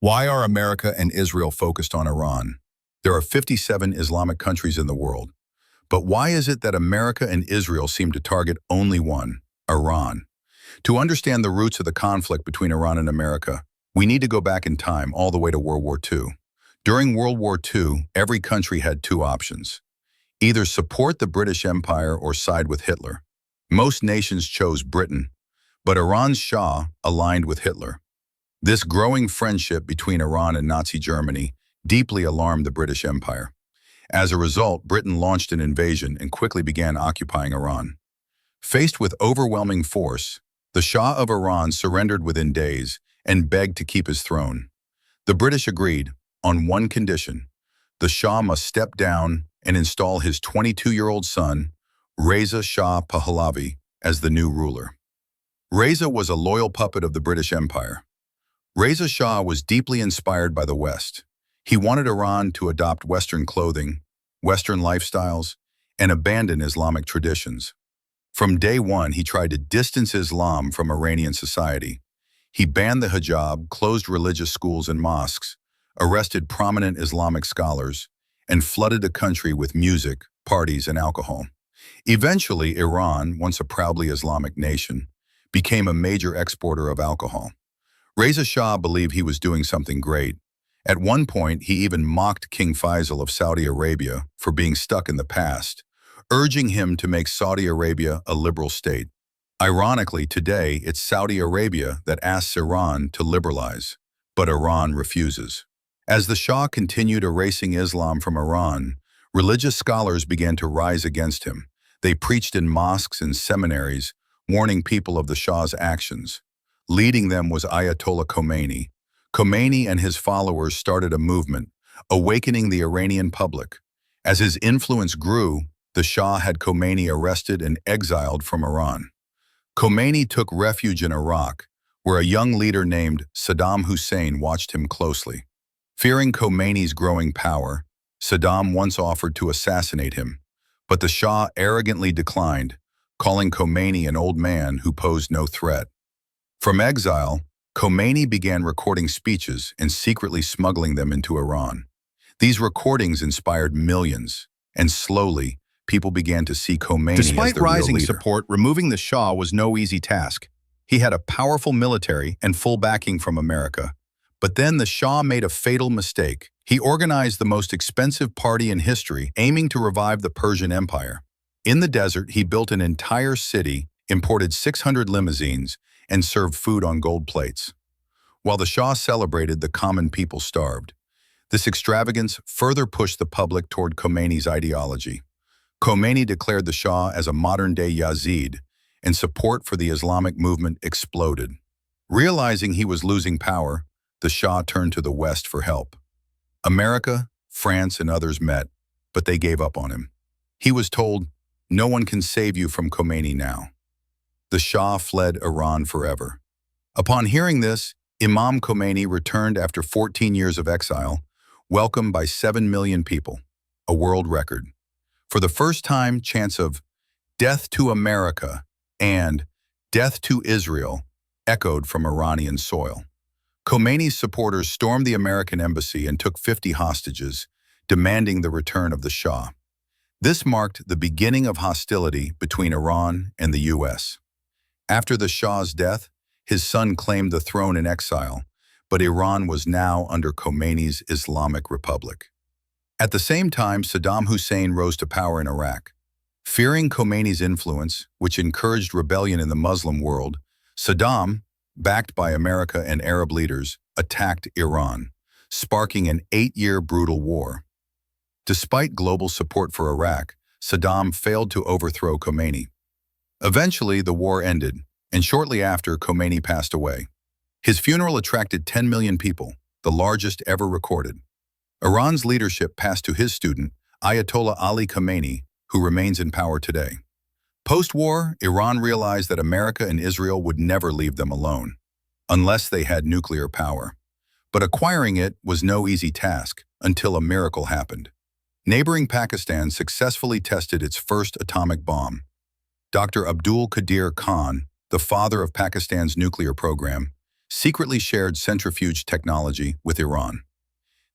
Why are America and Israel focused on Iran? There are 57 Islamic countries in the world. But why is it that America and Israel seem to target only one, Iran? To understand the roots of the conflict between Iran and America, we need to go back in time all the way to World War II. During World War II, every country had two options: either support the British Empire or side with Hitler. Most nations chose Britain, but Iran's Shah aligned with Hitler. This growing friendship between Iran and Nazi Germany deeply alarmed the British Empire. As a result, Britain launched an invasion and quickly began occupying Iran. Faced with overwhelming force, the Shah of Iran surrendered within days and begged to keep his throne. The British agreed, on one condition: the Shah must step down and install his 22-year-old son, Reza Shah Pahlavi, as the new ruler. Reza was a loyal puppet of the British Empire. Reza Shah was deeply inspired by the West. He wanted Iran to adopt Western clothing, Western lifestyles, and abandon Islamic traditions. From day one, he tried to distance Islam from Iranian society. He banned the hijab, closed religious schools and mosques, arrested prominent Islamic scholars, and flooded the country with music, parties, and alcohol. Eventually, Iran, once a proudly Islamic nation, became a major exporter of alcohol. Reza Shah believed he was doing something great. At one point, he even mocked King Faisal of Saudi Arabia for being stuck in the past, urging him to make Saudi Arabia a liberal state. Ironically, today, it's Saudi Arabia that asks Iran to liberalize, but Iran refuses. As the Shah continued erasing Islam from Iran, religious scholars began to rise against him. They preached in mosques and seminaries, warning people of the Shah's actions. Leading them was Ayatollah Khomeini. Khomeini and his followers started a movement, awakening the Iranian public. As his influence grew, the Shah had Khomeini arrested and exiled from Iran. Khomeini took refuge in Iraq, where a young leader named Saddam Hussein watched him closely. Fearing Khomeini's growing power, Saddam once offered to assassinate him, but the Shah arrogantly declined, calling Khomeini an old man who posed no threat. From exile, Khomeini began recording speeches and secretly smuggling them into Iran. These recordings inspired millions, and slowly, people began to see Khomeini as Despite their real rising leader. support, removing the Shah was no easy task. He had a powerful military and full backing from America. But then the Shah made a fatal mistake. He organized the most expensive party in history, aiming to revive the Persian Empire. In the desert, he built an entire city, imported 600 limousines, and served food on gold plates. While the Shah celebrated, the common people starved. This extravagance further pushed the public toward Khomeini's ideology. Khomeini declared the Shah as a modern-day Yazid, and support for the Islamic movement exploded. Realizing he was losing power, the Shah turned to the West for help. America, France, and others met, but they gave up on him. He was told, "No one can save you from Khomeini now." The Shah fled Iran forever. Upon hearing this, Imam Khomeini returned after 14 years of exile, welcomed by 7 million people, a world record. For the first time, chants of "Death to America" and "Death to Israel" echoed from Iranian soil. Khomeini's supporters stormed the American embassy and took 50 hostages, demanding the return of the Shah. This marked the beginning of hostility between Iran and the U.S. After the Shah's death, his son claimed the throne in exile, but Iran was now under Khomeini's Islamic Republic. At the same time, Saddam Hussein rose to power in Iraq. Fearing Khomeini's influence, which encouraged rebellion in the Muslim world, Saddam, backed by America and Arab leaders, attacked Iran, sparking an 8-year brutal war. Despite global support for Iraq, Saddam failed to overthrow Khomeini. Eventually, the war ended, and shortly after, Khomeini passed away. His funeral attracted 10 million people, the largest ever recorded. Iran's leadership passed to his student, Ayatollah Ali Khomeini, who remains in power today. Post-war, Iran realized that America and Israel would never leave them alone, unless they had nuclear power. But acquiring it was no easy task until a miracle happened. Neighboring Pakistan successfully tested its first atomic bomb. Dr. Abdul Qadir Khan, the father of Pakistan's nuclear program, secretly shared centrifuge technology with Iran.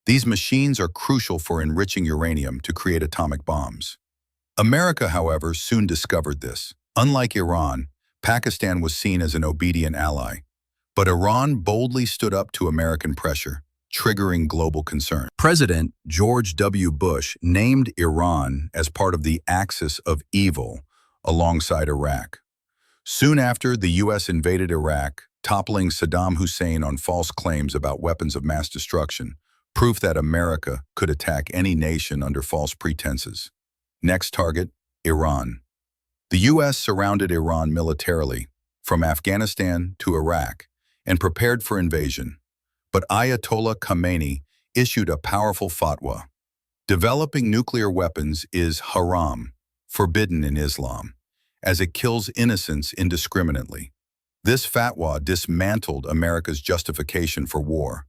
These machines are crucial for enriching uranium to create atomic bombs. America, however, soon discovered this. Unlike Iran, Pakistan was seen as an obedient ally. But Iran boldly stood up to American pressure, triggering global concern. President George W. Bush named Iran as part of the axis of evil alongside Iraq. Soon after, the U.S. invaded Iraq, toppling Saddam Hussein on false claims about weapons of mass destruction, proof that America could attack any nation under false pretenses. Next target, Iran. The U.S. surrounded Iran militarily, from Afghanistan to Iraq, and prepared for invasion. But Ayatollah Khomeini issued a powerful fatwa. Developing nuclear weapons is haram, forbidden in Islam, as it kills innocents indiscriminately. This fatwa dismantled America's justification for war.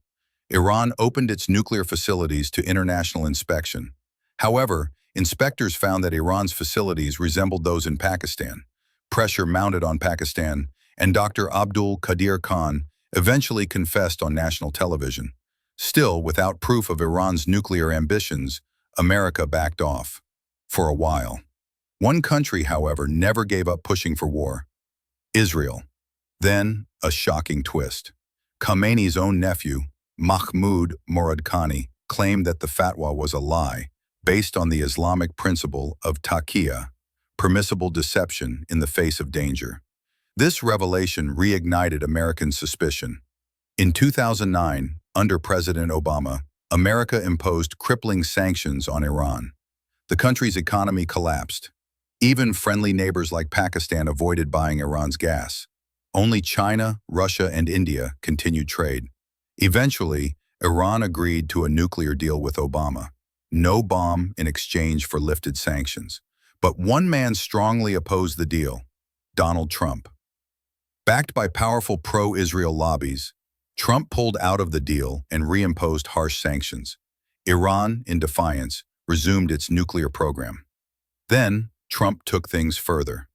Iran opened its nuclear facilities to international inspection. However, inspectors found that Iran's facilities resembled those in Pakistan. Pressure mounted on Pakistan, and Dr. Abdul Qadir Khan eventually confessed on national television. Still, without proof of Iran's nuclear ambitions, America backed off. For a while. One country, however, never gave up pushing for war. Israel. Then, a shocking twist. Khomeini's own nephew, Mahmoud Moradkhani, claimed that the fatwa was a lie, based on the Islamic principle of taqiyya, permissible deception in the face of danger. This revelation reignited American suspicion. In 2009, under President Obama, America imposed crippling sanctions on Iran. The country's economy collapsed. Even friendly neighbors like Pakistan avoided buying Iran's gas. Only China, Russia, and India continued trade. Eventually, Iran agreed to a nuclear deal with Obama. No bomb in exchange for lifted sanctions. But one man strongly opposed the deal: Donald Trump. Backed by powerful pro-Israel lobbies, Trump pulled out of the deal and reimposed harsh sanctions. Iran, in defiance, resumed its nuclear program. Then, Trump took things further,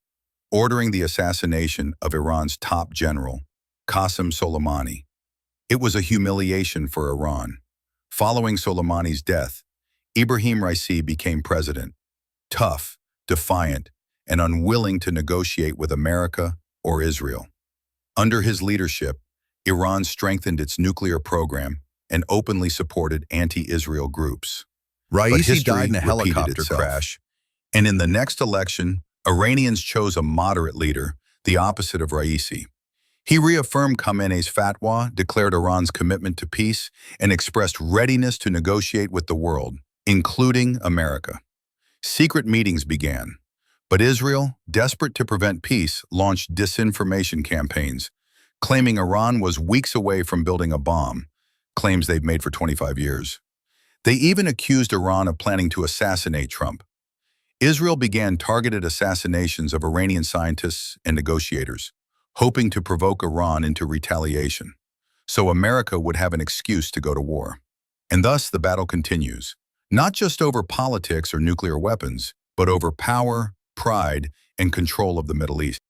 ordering the assassination of Iran's top general, Qasem Soleimani. It was a humiliation for Iran. Following Soleimani's death, Ibrahim Raisi became president, tough, defiant, and unwilling to negotiate with America or Israel. Under his leadership, Iran strengthened its nuclear program and openly supported anti-Israel groups. Raisi died in a helicopter crash, and in the next election, Iranians chose a moderate leader, the opposite of Raisi. He reaffirmed Khomeini's fatwa, declared Iran's commitment to peace, and expressed readiness to negotiate with the world, including America. Secret meetings began, but Israel, desperate to prevent peace, launched disinformation campaigns, claiming Iran was weeks away from building a bomb, claims they've made for 25 years. They even accused Iran of planning to assassinate Trump. Israel began targeted assassinations of Iranian scientists and negotiators, hoping to provoke Iran into retaliation, so America would have an excuse to go to war. And thus the battle continues, not just over politics or nuclear weapons, but over power, pride, and control of the Middle East.